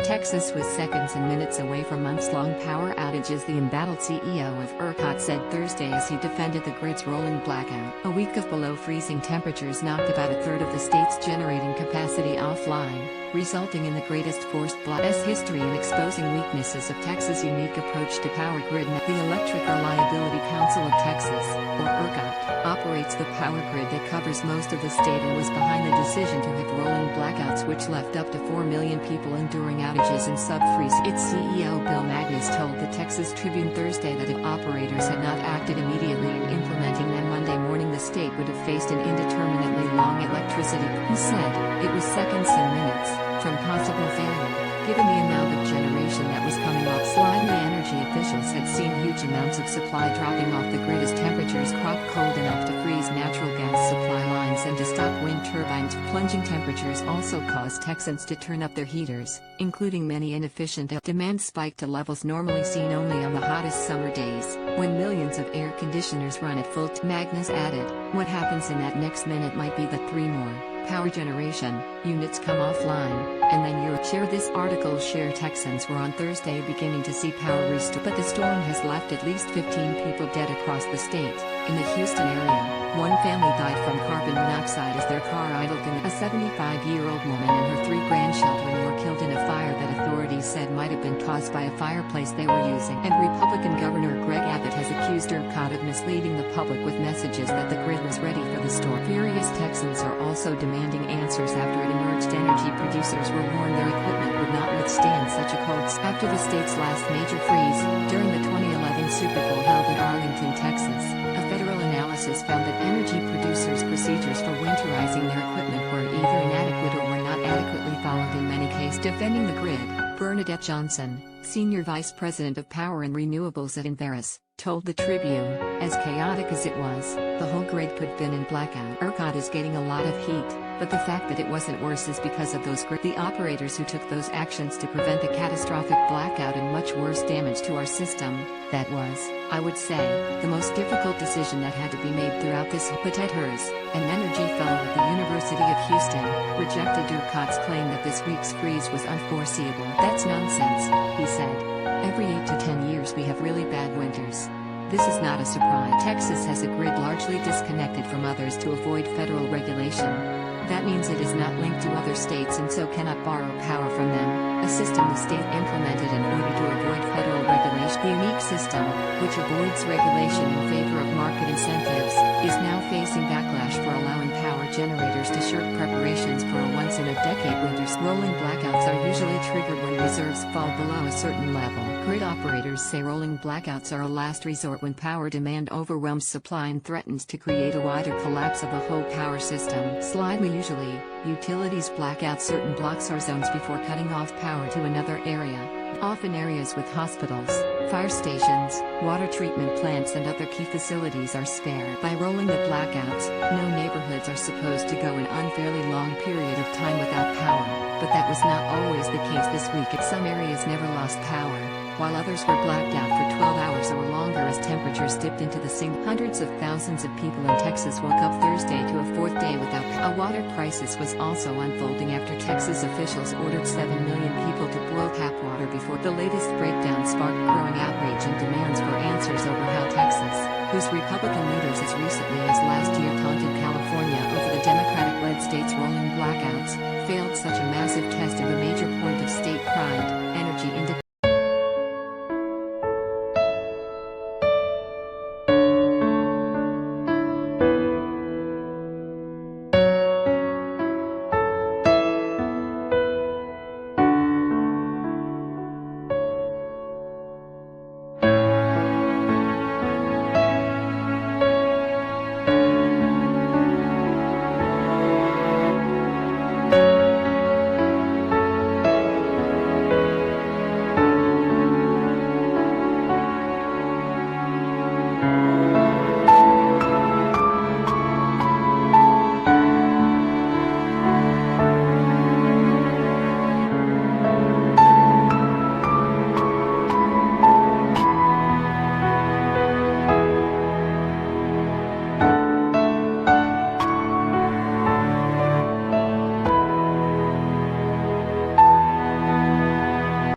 Texas was seconds and minutes away from months-long power outages, the embattled CEO of ERCOT said Thursday as he defended the grid's rolling blackout. A week of below-freezing temperatures knocked about a third of the state's generating capacity offline, resulting in the greatest forced blackout history and exposing weaknesses of Texas' unique approach to power grid. The Electric Reliability Council of Texas, or ERCOT, operates the power grid that covers most of the state and was behind the decision to have rolling blackouts which left up to 4 million people enduring outages and sub-freeze. Its CEO Bill Magnus told the Texas Tribune Thursday that if operators had not acted immediately in implementing them Monday morning, the state would have faced an indeterminately long electricity. He said, "It was seconds and minutes from possible failure, given the amount of generation that was coming off." Slightly energy officials had seen huge amounts of supply dropping off the grid as temperatures cropped cold enough to freeze natural gas supply lines and to stop wind turbines. Plunging temperatures also caused Texans to turn up their heaters, including many inefficient. Demand spiked to levels normally seen only on the hottest summer days, when millions of air conditioners run at full. Magnus added, "What happens in that next minute might be that 3 more power generation units come offline, and then you're." Share this article. Share Texans were on Thursday beginning to see power restore, but the storm has left at least 15 people dead across the state. In the Houston area, one family died from carbon monoxide as their car idled in. A 75-year-old woman and her 3 grandchildren were killed in a fire that authorities said might have been caused by a fireplace they were using. And Republican Governor Greg Abbott has accused ERCOT of misleading the public with messages that the grid was ready for the storm. Furious Texans are also demanding answers after it emerged energy producers were warned their equipment would not withstand such a cold snap. After the state's last major freeze, during the 2011 Super Bowl held in Arlington, Texas, a federal analysis found that energy producers' procedures for winterizing their equipment were either inadequate or were not adequately followed in many cases. Defending the grid, Bernadette Johnson, Senior Vice President of Power and Renewables at Enverus, told the Tribune, "As chaotic as it was, the whole grid could have been in blackout. ERCOT is getting a lot of heat, but the fact that it wasn't worse is because of those the operators who took those actions to prevent the catastrophic blackout and much worse damage to our system. That was, I would say, the most difficult decision that had to be made throughout this." But Ed Hers, an energy fellow at the University of Houston, rejected ERCOT's claim that this week's freeze was unforeseeable. "That's nonsense," he said. "Every 8 to 10 years we have really bad winters. This is not a surprise." Texas has a grid largely disconnected from others to avoid federal regulation. That means it is not linked to other states and so cannot borrow power from them, a system the state implemented in order to avoid federal regulation. The unique system, which avoids regulation in favor of market incentives, is now facing backlash for allowing power generators to shirk preparations for a once-in-a-decade winter. Rolling blackouts are usually triggered when reserves fall below a certain level. Grid operators say rolling blackouts are a last resort when power demand overwhelms supply and threatens to create a wider collapse of the whole power system. Usually, utilities black out certain blocks or zones before cutting off power to another area. Often areas with hospitals, fire stations, water treatment plants and other key facilities are spared. By rolling the blackouts, no neighborhoods are supposed to go an unfairly long period of time without power, but that was not always the case this week. Some areas never lost power, while others were blacked out for 12 hours or longer as temperatures dipped into the single. Hundreds of thousands of people in Texas woke up Thursday to a 4th day without power. A water crisis was also unfolding after Texas officials ordered 7 million people to boil tap water before the latest